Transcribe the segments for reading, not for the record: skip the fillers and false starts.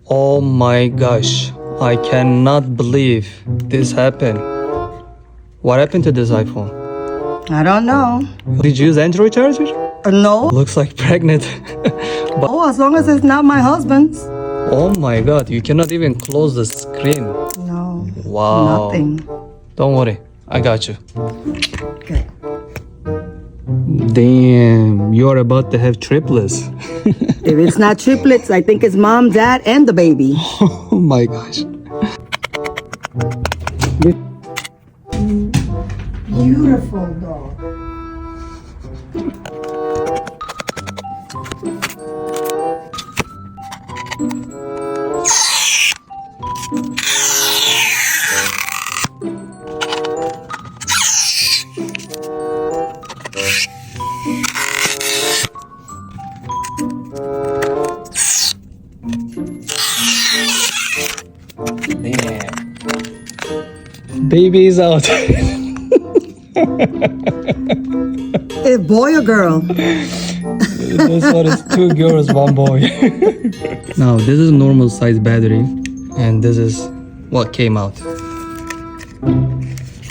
Oh my gosh, I cannot believe this happened. What happened to this iPhone? I don't know. Did you use Android charger? No. Looks like pregnant. Oh, as long as it's not my husband's. Oh my god, you cannot even close the screen. No. Wow. Nothing. Don't worry, I got you. Good. Damn, you're about to have triplets. If it's not triplets, I think it's mom, dad, and the baby. Oh my gosh. Beautiful dog. Baby is out. A boy or girl? This one is 2 girls, 1 boy. Now, this is normal size battery, and this is what came out.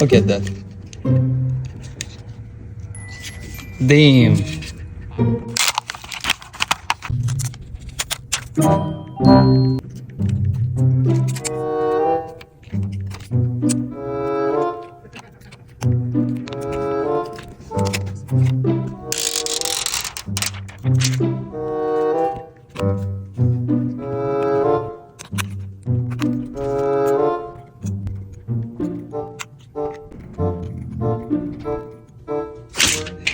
Look at that. Damn.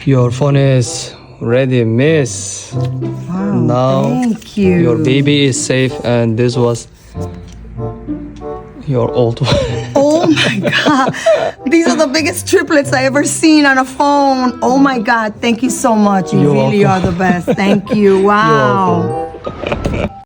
Your phone is ready, miss. Wow, Now thank you. your baby is safe, and this was your old one. Oh my God. These are the biggest triplets I ever seen on a phone. Oh my God. Thank you so much. You You're really welcome. are the best. Thank you. Wow. You're welcome.